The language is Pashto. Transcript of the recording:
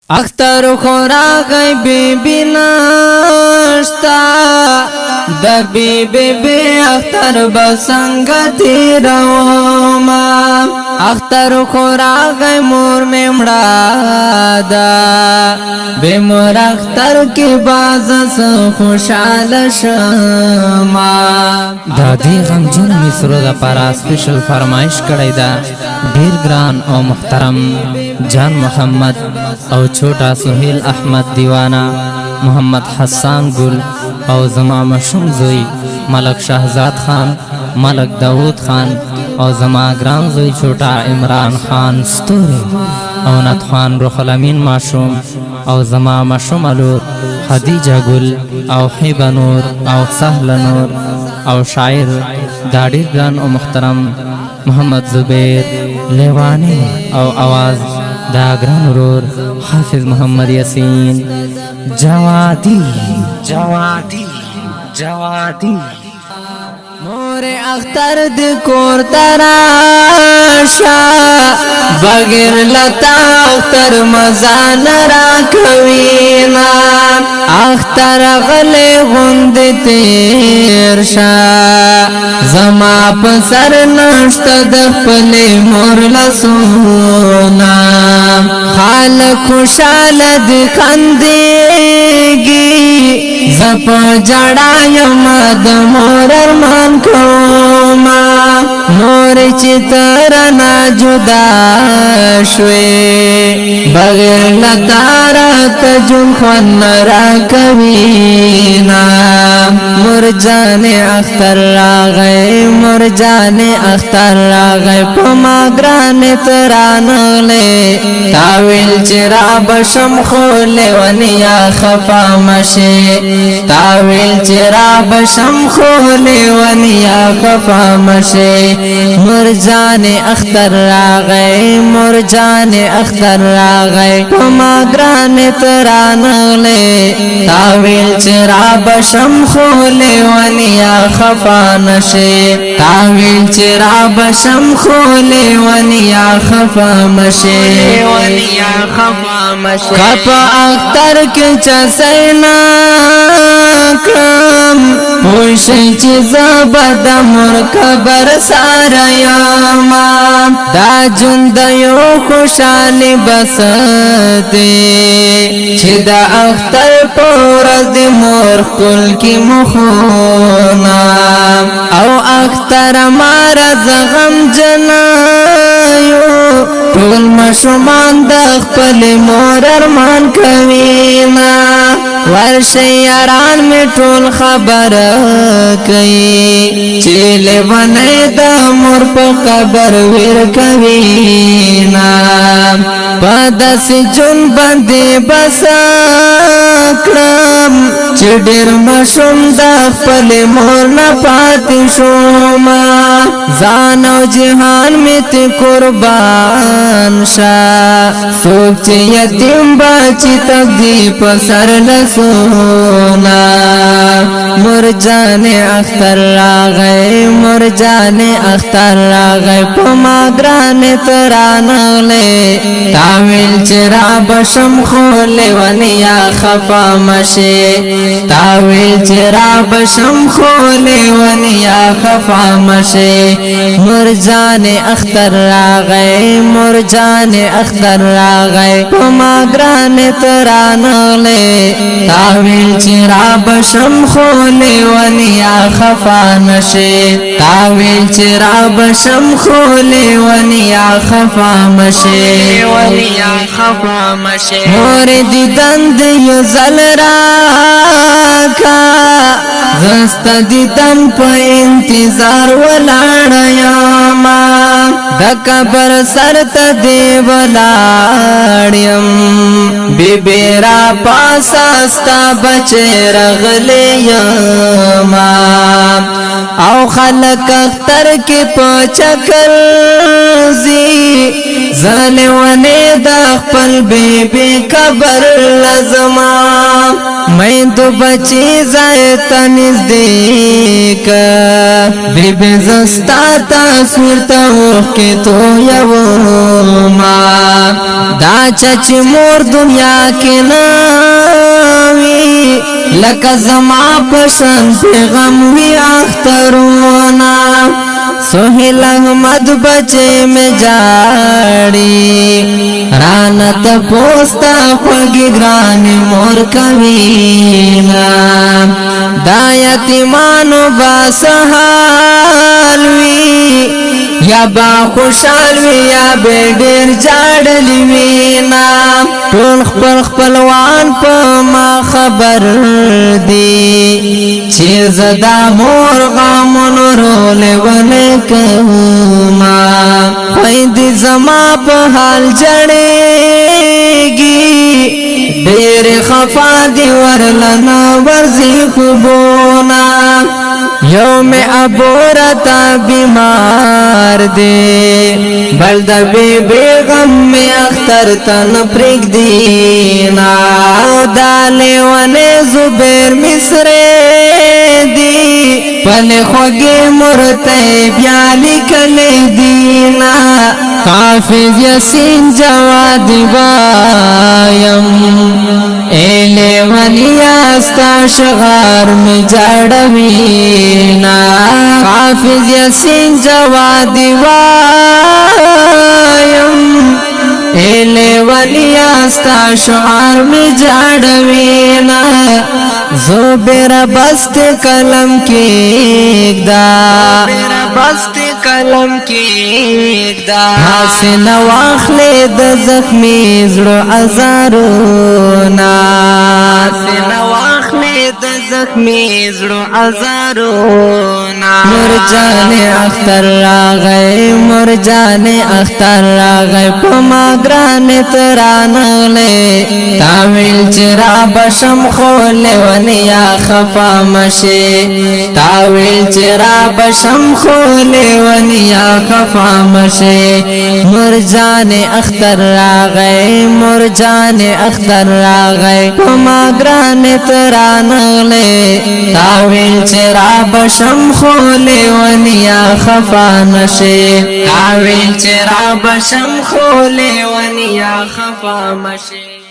اختر خورا غیبی بیناشتا در بی بی بی اختر بسنگتی روما اختر خورا غی مور ممڑا دا بی مور اختر کی بازس خوشحال شما دادی غمجن مصرو دا پارا سپیشل فرمائش کڑی دا ډیر گران او محترم جان محمد او چھوٹا سہیل احمد دیوانا محمد حسان گل او زما مشوم زوی ملک شہزاد خان ملک داود خان او زما گران زوی چھوٹا عمران خان ستوری او نتخوان روح الامین ماشوم او زما مشوم الور خدیجہ گل او حیبہ نور او سہل نور او شاعر دا ډیر گران او محترم محمد زبیر لیوانی او آواز دا گران رور حافظ محمد یاسین جوادی جوادی جوادی مور اختر دی کور تراشا بغیر لتا اختر مزان را کوینا اختر غلی غند تیر شا زما پسر نشت دخپلی مور لسونا خالق خوشال دی خندیگی زپ جڑا یمد مور ارمان کوما مور چترنا جدا شوی بغیر لطارت جن خون را کوینا مور جان اختر راغی مور جان اختر راغی پما گران ترانغلی تاویل چرا بشم خولی ونیا خفا مشی تاویل چرا بشم خولی ونیا خفا مشی مور جان اختر راغی مور جان اختر راغی پما گران ترانغلی تاویل چرا بشم خولی ونیا خفا نشی تاویل چرا بشم خولی ونیا خفا مشی ونیا خفا مشی کپا اختر کی چسینا کرم پوشی چیزا بدا مر کبر سارا یاما دا جندیو خوشالی بسدی چی دا اختر پورز دی مور کل کی مخونا او اختر مارا زغم جنایو ټول مشومان د خپل مور ارمان کوینا ورشي یاران می ټول خبر کوي چې لونه د مور په قبر ور کوینا پداس جون باندې بس کړم چې ډېر مشوم د خپل مور نه پاتې شوم ځان او جهان می ته قربان شا سوچ یتیم بچی تقدی پسر لسونا مور جان اختر راغی مور جان اختر راغی پما گران ترانغلی تاویل چرا بشم خولی ونیا خفا مشی تاویل چرا بشم خولی ونیا خفا مشی مور جان اختر راغی مور جان اختر راغی پما گران ترانغلی تاویل چرا بشم خولی ونیا خفا نشی تاویل چرا بشم خولی ونیا خفا مشی ونیا خفا مشی مور دیدن دیو زل راکا زست دیدن پا انتظار ولاڑیاما دا قبر سرت دی ولاڑیم بی بیرا پاساستا بچے رغلیم او خلق اختر کی پچکر زی ظلوانی دا خپل بی بی قبر لزما میں دو بچی زائتا نزدیک بی بی زستا تصویر تاوخ کی تو یو ما دا چچ مور دنیا دنیا کې ناوي لکه زما پشان پیغام وی اخترونا سہیل احمد بچے میں جاڑی رانت پوستا خوگی گرانی مور کوینا دا یتیمانو باسحالوی یا با خوشالوی یا بے دیر جاڑلی وینا ټول خپل خپلوان په ما خبر دی چې زدا مور غمونو رولې ولې کوما خویندې زما په حال جړېږي ډېر خفا دي ورلنا ورځي خوبونه یوم عبورتا بیمار دے بلد بی غم میں اختر تن پرگ دینا دالے ونے زبیر مصرے دی پلے خوگے مرتے بیالی کلے دینا حافظ یاسین جواد بایم ایلے ولیاستا شغار میں جاڑوینا حافظ یاسین جواد بایم ایلے ولیاستا شغار میں جاڑوینا زبیر بست قلم کی اقدا بست قلم کی اقدا حسن واخلے د زخمی زړو ازارونا حسن واخلے د زخمی زړو ازارونا مرجان اختر راغی مرجان اختر راغی پما گران ترانغلے تاویل چرا بشم خولے ونیا خفا مشے تاویل چرا بشم خولے ونیا خفا مشے مرجان اختر راغی مرجان اختر راغی پما گران ترانغلے تاویل چرا بشم خولے ونیا خفا نشے تاویل چرا بشم خولے ونیا خفا مشے